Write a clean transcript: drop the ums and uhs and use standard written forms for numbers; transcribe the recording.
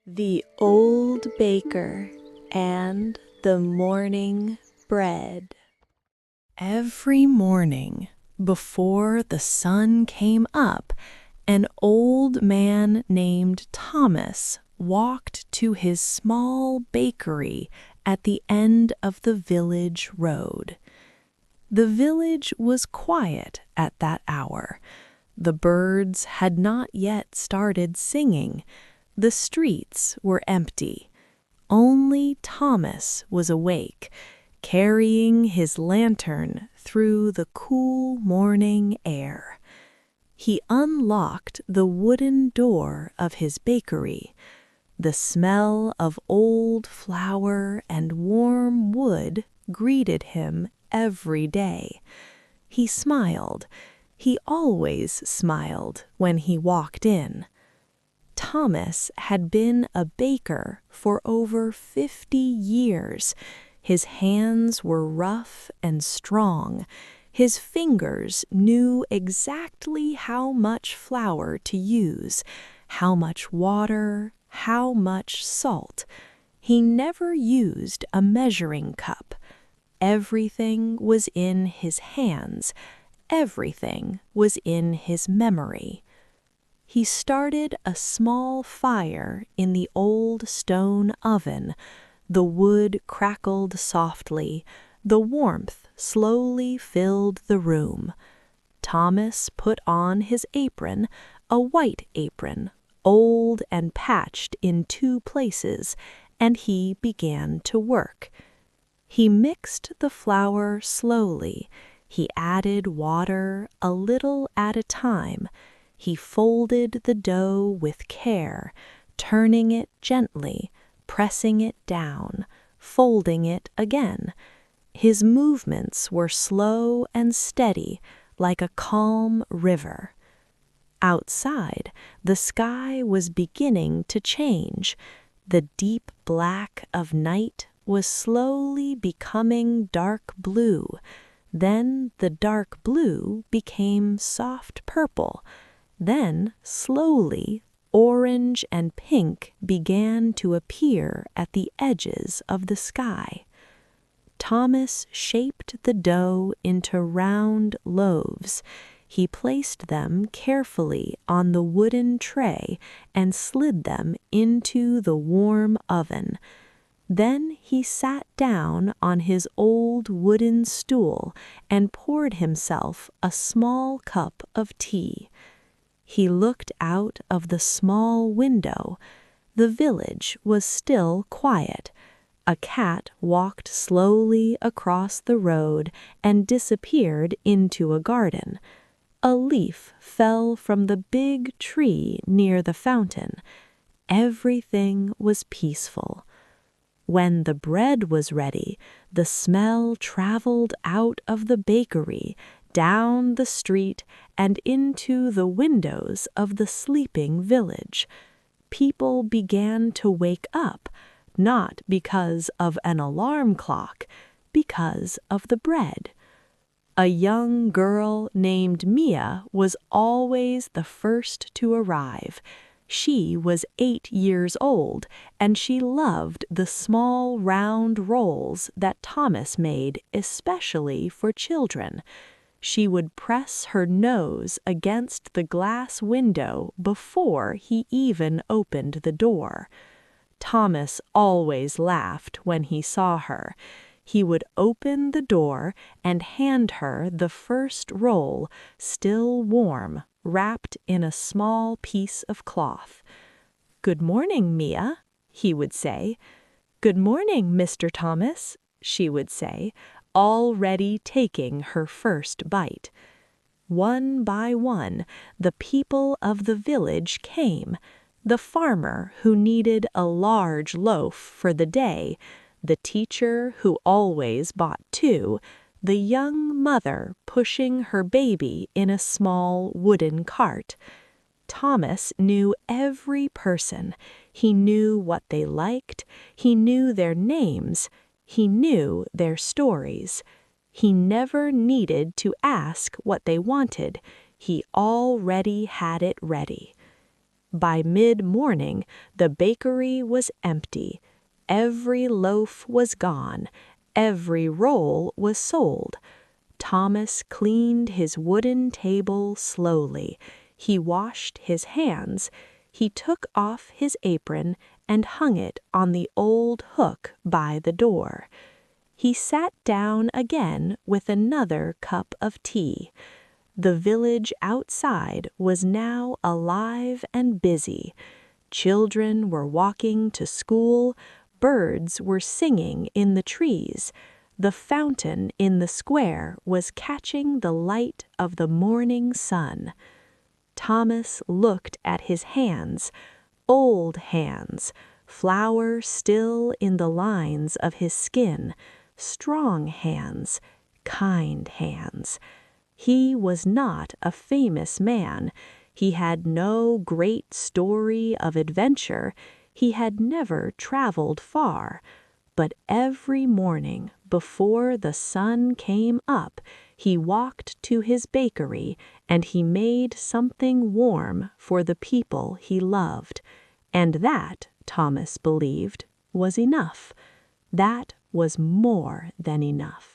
The Old Baker and the Morning Bread. Every morning, before the sun came up, an old man named Thomas walked to his small bakery at the end of the village road. The village was quiet at that hour. The birds had not yet started singing. The streets were empty. Only Thomas was awake, carrying his lantern through the cool morning air. He unlocked the wooden door of his bakery. The smell of old flour and warm wood greeted him every day. He smiled. He always smiled when he walked in. Thomas had been a baker for over 50 years. His hands were rough and strong. His fingers knew exactly how much flour to use, how much water, how much salt. He never used a measuring cup. Everything was in his hands. Everything was in his memory. He started a small fire in the old stone oven. The wood crackled softly. The warmth slowly filled the room. Thomas put on his apron, a white apron, old and patched in 2 places, and he began to work. He mixed the flour slowly. He added water a little at a time. He folded the dough with care, turning it gently, pressing it down, folding it again. His movements were slow and steady, like a calm river. Outside, the sky was beginning to change. The deep black of night was slowly becoming dark blue. Then the dark blue became soft purple. Then, slowly, orange and pink began to appear at the edges of the sky. Thomas shaped the dough into round loaves. He placed them carefully on the wooden tray and slid them into the warm oven. Then he sat down on his old wooden stool and poured himself a small cup of tea. He looked out of the small window. The village was still quiet. A cat walked slowly across the road and disappeared into a garden. A leaf fell from the big tree near the fountain. Everything was peaceful. When the bread was ready, the smell traveled out of the bakery, down the street, and into the windows of the sleeping village. People began to wake up, not because of an alarm clock, because of the bread. A young girl named Mia was always the first to arrive. She was 8 years old, and she loved the small round rolls that Thomas made especially for children. She would press her nose against the glass window before he even opened the door. Thomas always laughed when he saw her. He would open the door and hand her the first roll, still warm, wrapped in a small piece of cloth. "Good morning, Mia," he would say. "Good morning, Mr. Thomas," she would say, already taking her first bite. One by one, the people of the village came. The farmer who needed a large loaf for the day, the teacher who always bought 2, the young mother pushing her baby in a small wooden cart. Thomas knew every person. He knew what they liked. He knew their names. He knew their stories. He never needed to ask what they wanted. He already had it ready. By mid-morning, the bakery was empty. Every loaf was gone. Every roll was sold. Thomas cleaned his wooden table slowly. He washed his hands. He took off his apron and hung it on the old hook by the door. He sat down again with another cup of tea. The village outside was now alive and busy. Children were walking to school. Birds were singing in the trees. The fountain in the square was catching the light of the morning sun. Thomas looked at his hands, old hands, flour still in the lines of his skin, strong hands, kind hands. He was not a famous man. He had no great story of adventure. He had never traveled far. But every morning, before the sun came up, he walked to his bakery and he made something warm for the people he loved. And that, Thomas believed, was enough. That was more than enough.